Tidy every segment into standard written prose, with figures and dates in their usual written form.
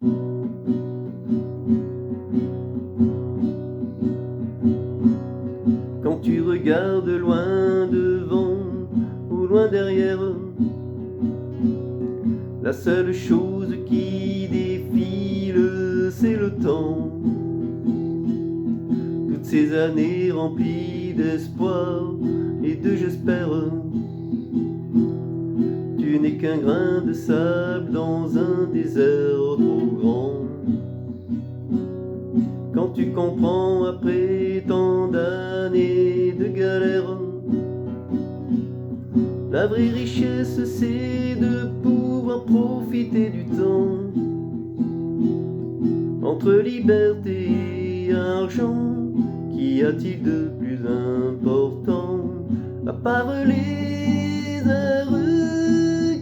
Quand tu regardes loin devant ou loin derrière, la seule chose qui défile, c'est le temps. Toutes ces années remplies d'espoir et de j'espère. Tu n'es qu'un grain de sable dans un désert trop grand. Quand tu comprends après tant d'années de galère, la vraie richesse c'est de pouvoir profiter du temps. Entre liberté et argent, qu'y a-t-il de plus important, à part les heures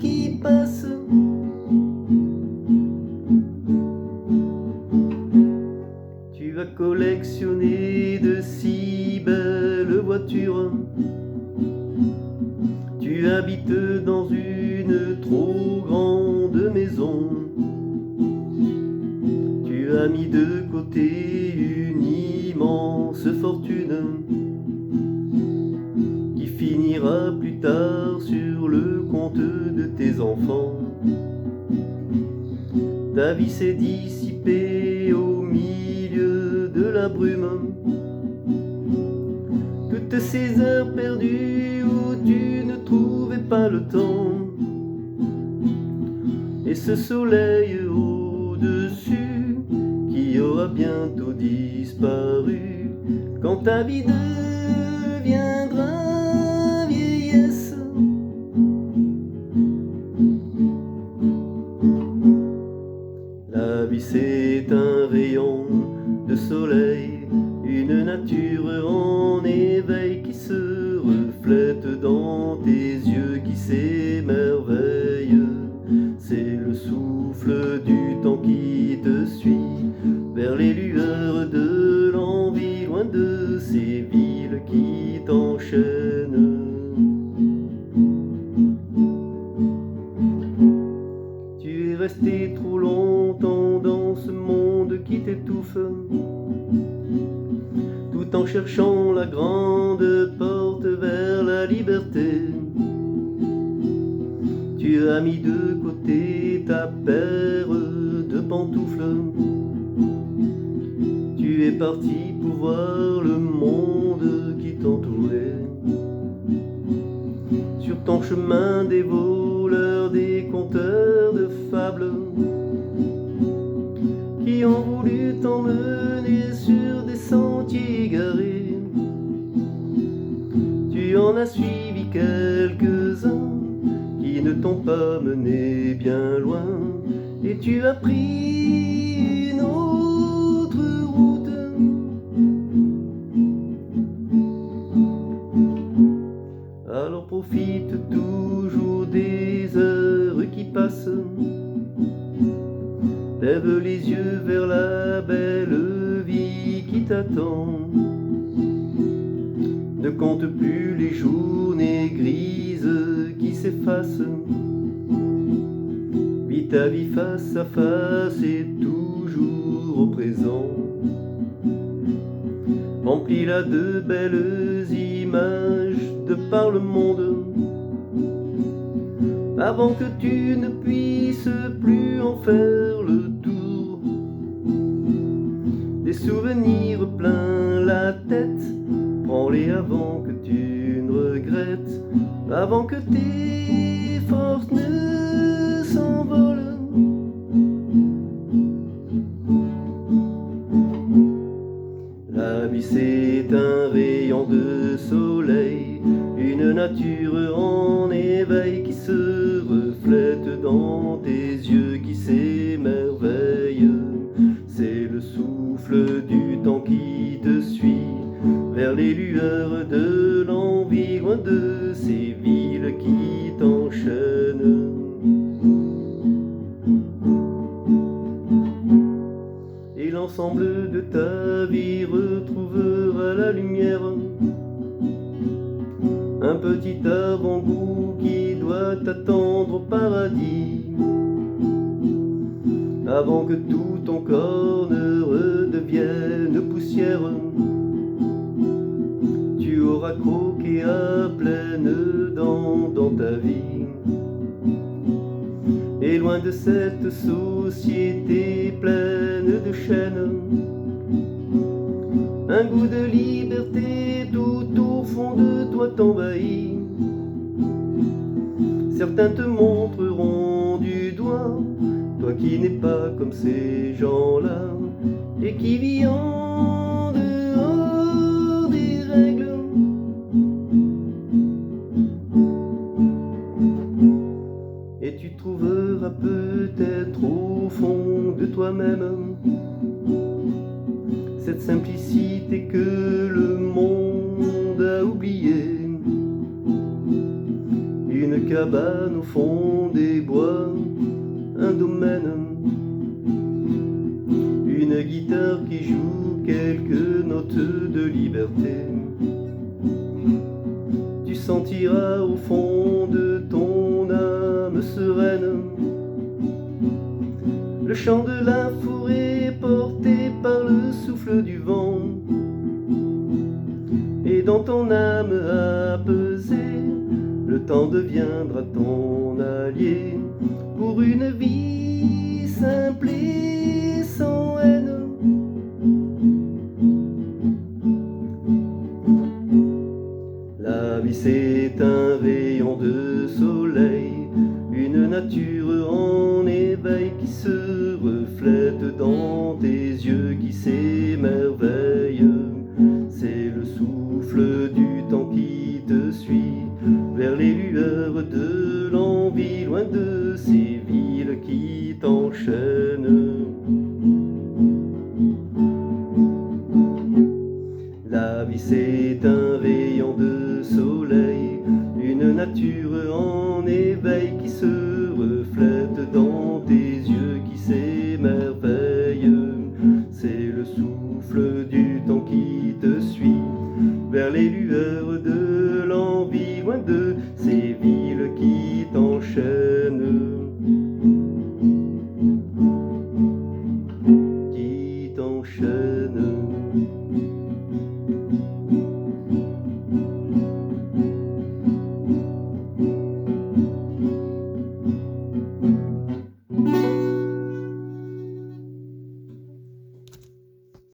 qui passent? Tu vas collectionner de si belles voitures. Tu habites dans une trop grande maison. Tu as mis de côté une immense fortune qui finira plus tard sur le compte de tes enfants. Ta vie s'est dissipée au milieu de la brume. Toutes ces heures perdues où tu ne trouvais pas le temps. Et ce soleil au-dessus qui aura bientôt disparu quand ta vie deviendra vieillesse. La vie c'est un rayon de soleil, une nature en éveil qui se reflète dans tes yeux qui s'émerveillent. C'est le souffle du temps qui te suit vers les lueurs de l'envie, loin de ces villes qui t'enchaînent. Tu es resté trop longtemps dans ce monde qui t'étouffe, tout en cherchant la grande porte vers la liberté. Tu as mis de côté ta paire de pantoufles. Tu es parti pour voir le monde qui t'entourait. Sur ton chemin des voleurs, des conteurs de fables qui ont voulu t'emmener sur des sentiers égarés. Tu en as suivi quelques-uns qui ne t'ont pas mené bien loin, et tu as pris une autre route. Alors profite toujours des heures qui passent. Lève les yeux vers la belle vie qui t'attend. Ne compte plus les journées grises qui s'effacent. Vis ta vie face à face et toujours au présent. Remplis-la de belles images de par le monde, avant que tu ne puisses plus en faire le tour. Des souvenirs plein la tête, prends-les avant que tu ne regrettes, avant que tes forces ne s'envolent. La vie c'est un rayon de soleil, une nature en éveil qui se reflète dans tes yeux qui s'émerveillent. C'est le souffle du temps qui te suit vers les lueurs de l'envie, loin de ces villes qui t'enchaînent. Et l'ensemble de ta vie retrouvera la lumière, un petit avant-goût qui doit t'attendre au paradis. avant que tout ton corps ne redevienne poussière. Tu auras croqué à pleines dents dans ta vie. Et loin de cette société pleine de chaînes, un goût de liberté tout au fond de toi t'envahit. Certains te montreront du doigt, toi qui n'es pas comme ces gens-là, et qui vis en dehors des règles. Et tu trouveras peut-être au fond de toi-même cette simplicité que le monde a oubliée. Une cabane au fond des bois, un domaine, une guitare qui joue quelques notes de liberté. Tu sentiras au fond de ton âme sereine le chant de la forêt porté par le souffle du vent. Et dans ton âme apaisée, le temps deviendra ton allié pour une vie simple et sans haine. La vie c'est un rayon de soleil, une nature en éveil qui se reflète dans tes yeux qui s'émerveillent. C'est le souffle du temps qui te suit vers les lueurs de l'envie, loin de ces villes qui t'enchaînent. La vie c'est un rayon de soleil, une nature en éveil qui se reflète dans tes yeux qui s'émerveillent. C'est le souffle du temps qui te suit vers les lueurs de l'envie, loin de ces villes